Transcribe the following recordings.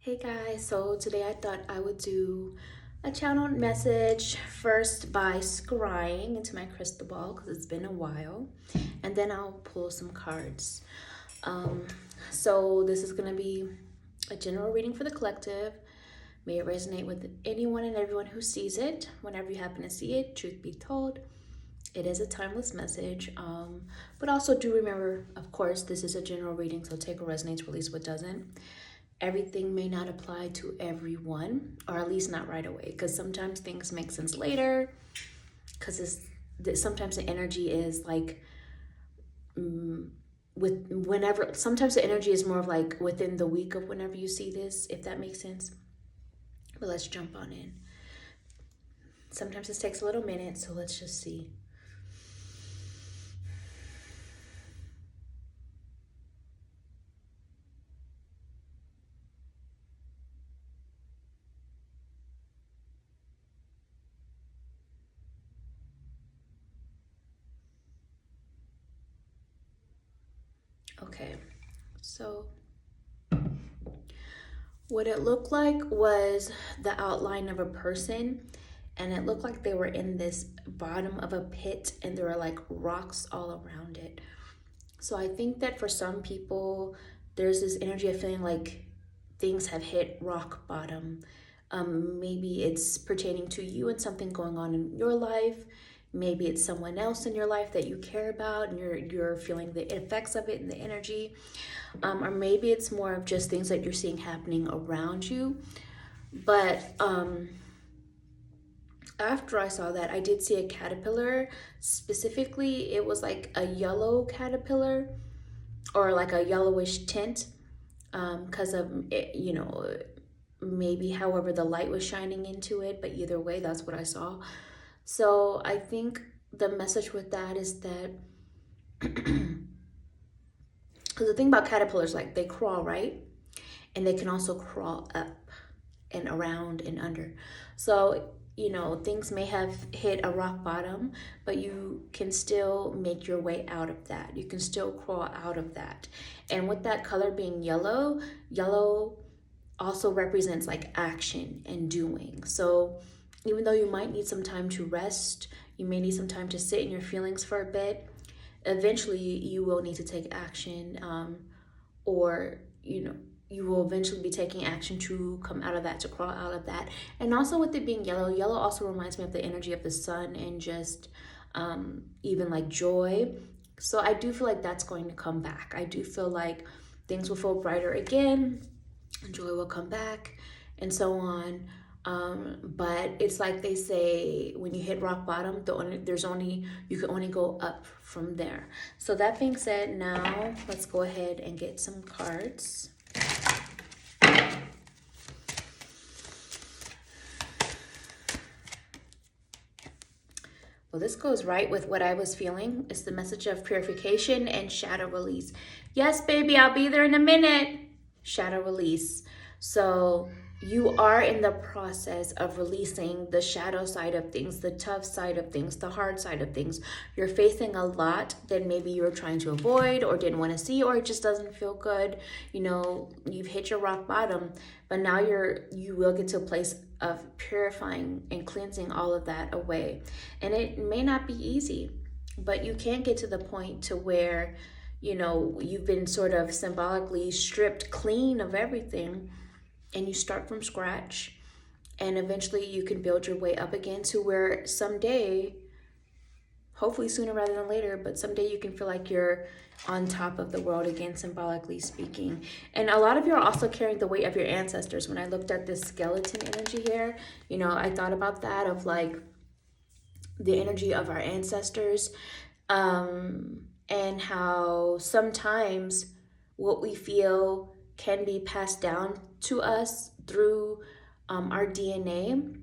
Hey guys, so today I thought I would do a channel message first by scrying into my crystal ball because it's been a while, and then I'll pull some cards. Um, so this is going to be a general reading for the collective. May it resonate with anyone and everyone who sees it. Whenever you happen to see it, truth be told, it is a timeless message. But also do remember, of course, this is a general reading, so take what resonates, release what doesn't. Everything may not apply to everyone, or at least not right away, because sometimes things make sense later, because sometimes the energy is like sometimes the energy is more of like within the week of whenever you see this, if that makes sense. But let's jump on in. Sometimes this takes a little minute, so let's just see. Okay, so what it looked like was the outline of a person, and it looked like they were in this bottom of a pit and there were like rocks all around it. So I think that for some people, there's this energy of feeling like things have hit rock bottom. Maybe it's pertaining to you and something going on in your life. Maybe it's someone else in your life that you care about and you're feeling the effects of it and the energy. Or maybe it's more of just things that you're seeing happening around you. But after I saw that, I did see a caterpillar. Specifically, it was like a yellow caterpillar or like a yellowish tint, because of it, maybe however the light was shining into it. But either way, that's what I saw. So I think the message with that is that because the thing about caterpillars, like they crawl, right? And they can also crawl up and around and under. So, things may have hit a rock bottom, but you can still make your way out of that. You can still crawl out of that. And with that color being yellow, yellow also represents like action and doing. So even though you might need some time to rest, you may need some time to sit in your feelings for a bit, eventually you will need to take action, or you will eventually be taking action to come out of that, to crawl out of that. And also with it being yellow, yellow also reminds me of the energy of the sun and just even like joy. So I do feel like that's going to come back. I do feel like things will feel brighter again, joy will come back, and so on. But it's like they say, when you hit rock bottom, you can only go up from there. So that being said, now let's go ahead and get some cards. Well, this goes right with what I was feeling. It's the message of purification and shadow release. Yes, baby, I'll be there in a minute. Shadow release. So you are in the process of releasing the shadow side of things, the tough side of things, the hard side of things. You're facing a lot that maybe you were trying to avoid or didn't want to see, or it just doesn't feel good. You've hit your rock bottom, but now you will get to a place of purifying and cleansing all of that away. And it may not be easy, but you can get to the point to where you've been sort of symbolically stripped clean of everything, and you start from scratch, and eventually you can build your way up again to where someday, hopefully sooner rather than later, but someday you can feel like you're on top of the world again, symbolically speaking. And a lot of you are also carrying the weight of your ancestors. When I looked at this skeleton energy here, I thought about that, of like the energy of our ancestors, and how sometimes what we feel can be passed down to us through our DNA.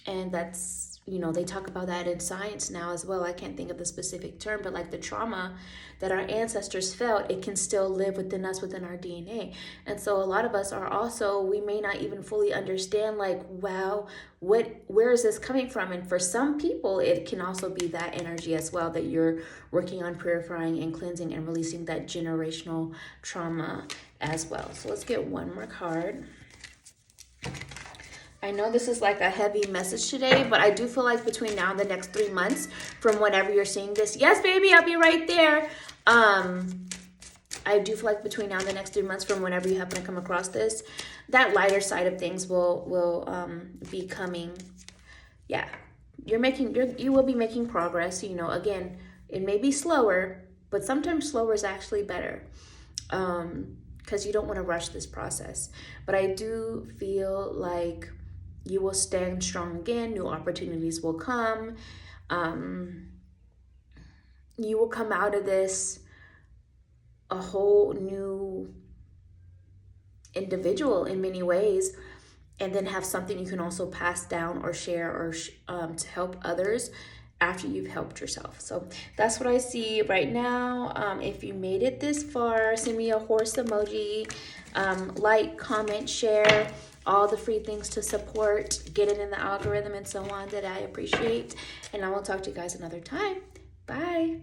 And that's, they talk about that in science now as well. I can't think of the specific term, but like the trauma that our ancestors felt, it can still live within us, within our DNA. And so a lot of us are also, we may not even fully understand, like, wow, where is this coming from? And for some people, it can also be that energy as well, that you're working on purifying and cleansing and releasing that generational trauma as well. So let's get one more card. I know this is like a heavy message today, but I do feel like between now and the next 3 months, from whenever you're seeing this, yes, baby, I'll be right there. I do feel like between now and the next 3 months, from whenever you happen to come across this, that lighter side of things will be coming. Yeah, you will be making progress. You know, again, it may be slower, but sometimes slower is actually better. Because you don't want to rush this process. But I do feel like you will stand strong again. New opportunities will come. You will come out of this a whole new individual in many ways, and then have something you can also pass down or share or to help others after you've helped yourself. So that's what I see right now. If you made it this far, send me a horse emoji, like, comment, share, all the free things to support, get it in the algorithm and so on that I appreciate. And I will talk to you guys another time. Bye.